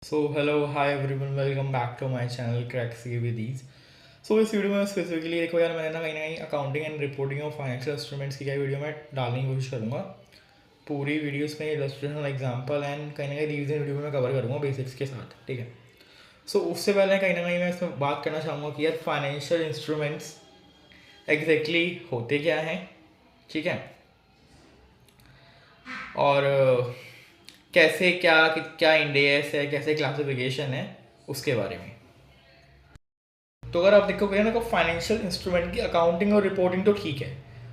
So hello, hi everyone, welcome back to my channel Cracks with Ease. So इस video में specifically देखो यार, मैंने ना कहीं accounting and reporting of financial instruments की क्या वीडियो में डालने की कोशिश करूँगा। पूरी वीडियोस में इलस्ट्रेशन एग्जांपल एंड कहीं ना कहीं रिवीजन वीडियो में मैं कवर करूँगा बेसिक्स के साथ, ठीक है। सो उससे पहले कहीं ना कहीं मैं इसमें बात करना चाहूँगा कि यार फाइनेंशियल इंस्ट्रूमेंट्स एग्जैक्टली होते क्या हैं, ठीक है, और कैसे क्या क्या इंडेक्स है, कैसे क्लासिफिकेशन है, उसके बारे में। तो अगर आप देखोगे ना, तो फाइनेंशियल इंस्ट्रूमेंट की अकाउंटिंग और रिपोर्टिंग तो ठीक है,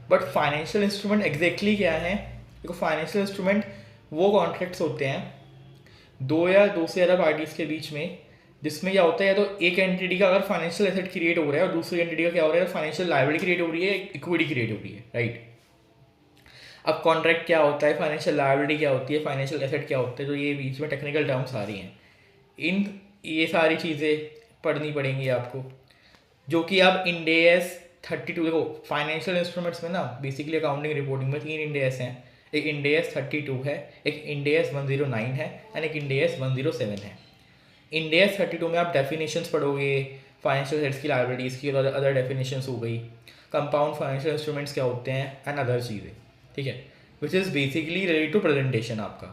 बट फाइनेंशियल इंस्ट्रूमेंट एग्जैक्टली क्या है? देखो, फाइनेंशियल इंस्ट्रूमेंट वो कॉन्ट्रैक्ट्स होते हैं दो या दो से ज़्यादा पार्टीज़ के बीच में, जिसमें क्या होता है, या तो एक एंटिटी का अगर फाइनेंशियल एसेट क्रिएट हो रहा है और दूसरी एंटिटी का क्या हो रहा है, फाइनेंशियल लायबिलिटी क्रिएट हो रही है, इक्विटी क्रिएट हो रही है, राइट। अब कॉन्ट्रैक्ट क्या होता है, फाइनेंशियल लायबिलिटी क्या होती है, फाइनेंशियल एसेट क्या होता है, तो ये बीच में टेक्निकल टर्म्स आ रही हैं। इन ये सारी चीज़ें पढ़नी पड़ेंगी आपको, जो कि आप इंडेस 32, देखो फाइनेंशियल इंस्ट्रूमेंट्स में ना बेसिकली अकाउंटिंग रिपोर्टिंग में तीन इंडेस हैं। एक इंडेस 32 है, एक इंडेस 109 है एंड एक इंडेस 107 है। इंडेस 32 में आप डेफिनेशंस पढ़ोगे, फाइनेंशियल एसेट्स की, लायबिलिटीज़ की, और अदर डेफिनेशंस हो गई, कंपाउंड फाइनेंशियल इंस्ट्रूमेंट्स क्या होते हैं एंड अदर चीज़ें, ठीक है, which is basically related to presentation आपका।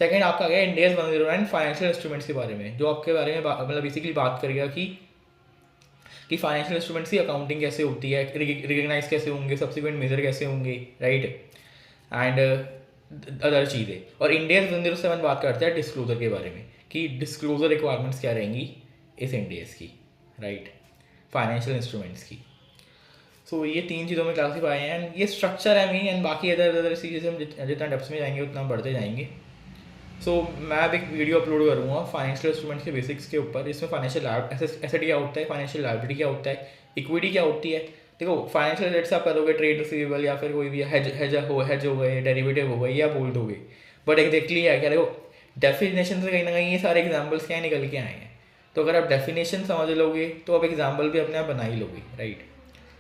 सेकंड आपका आ गया इंडेस 109 फाइनेंशियल इंस्ट्रूमेंट्स के बारे में, जो आपके बारे में मतलब बेसिकली बात करेगा कि फाइनेंशियल इंस्ट्रूमेंट्स की अकाउंटिंग कैसे होती है, रिकग्नाइज कैसे होंगे, सब्सिक्वेंट मेजर कैसे होंगे, राइट, एंड अदर चीज़ें। और इंडेस 107 बात करता है डिस्क्लोजर के बारे में, कि डिस्क्लोजर रिक्वायरमेंट्स क्या रहेंगी इस इंडेस की, राइट, फाइनेंशियल इंस्ट्रूमेंट्स की। सो ये तीन चीज़ों में क्लासीफाई हैं एंड ये स्ट्रक्चर है मेन, एंड बाकी अदर अदर चीज़ें हम जितना डेप्थ में जाएंगे उतना बढ़ते जाएंगे। मैं अब एक वीडियो अपलोड करूँगा फाइनेंशियल इंस्ट्रूमेंट्स के बेसिक्स के ऊपर। इसमें फाइनेंशियल एसेट क्या होता है, फाइनेंशियल लायबिलिटी क्या होता है, इक्विटी क्या होती है। देखो, फाइनेंशियल एसेट्स आप करोगे ट्रेड रिसीवेबल या फिर कोई भी हेज हो गए, डेरिवेटिव हो गए, या बोल दोगे, बट एग्जैक्टली है क्या? देखो, डेफिनेशन से कहीं ना कहीं ये सारे एग्जाम्पल्स क्या निकल के आए हैं। तो अगर आप डेफिनेशन समझ लोगे तो आप एग्जाम्पल भी अपने आप बना ही लोगे, राइट।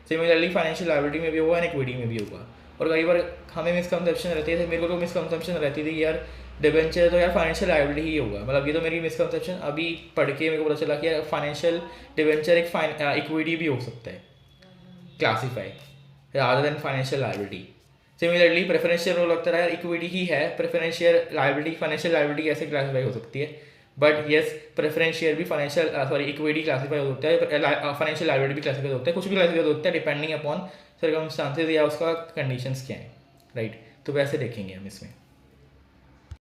सिमिलरली फाइनेंशियल लायबिलिटी में भी होगा एंड इक्विटी में भी होगा। और कई बार हमें मिसकंसेप्शन रहती है, मेरे को तो मिसकंसेप्शन रहती थी यार डिबेंचर तो यार फाइनेंशियल लायबिलिटी ही होगा, मतलब ये तो मेरी मिसकंसेप्शन अभी पढ़ के मेरे को पता चला कि यार फाइनेंशियल डिबेंचर एक इक्विटी भी हो सकता है classify, rather than financial liability. Similarly preferential role लगता है यार इक्विटी ही है, प्रेफरेंशियल लायबिलिटी, फाइनेंशियल लायबिलिटी कैसे क्लासीफाई हो सकती है, बट येस प्रेफरेंशियल भी फाइनेंशियल इक्विटी क्लासीफाई हो सकता है, फाइनेंशियल लायबिलिटी भी क्लासीफाई होता है, कुछ भी क्लासीफाई होता है डिपेंडिंग अपॉन सर्कमस्टांसेस या उसका कंडीशंस क्या है, राइट। तो वैसे देखेंगे हम इसमें।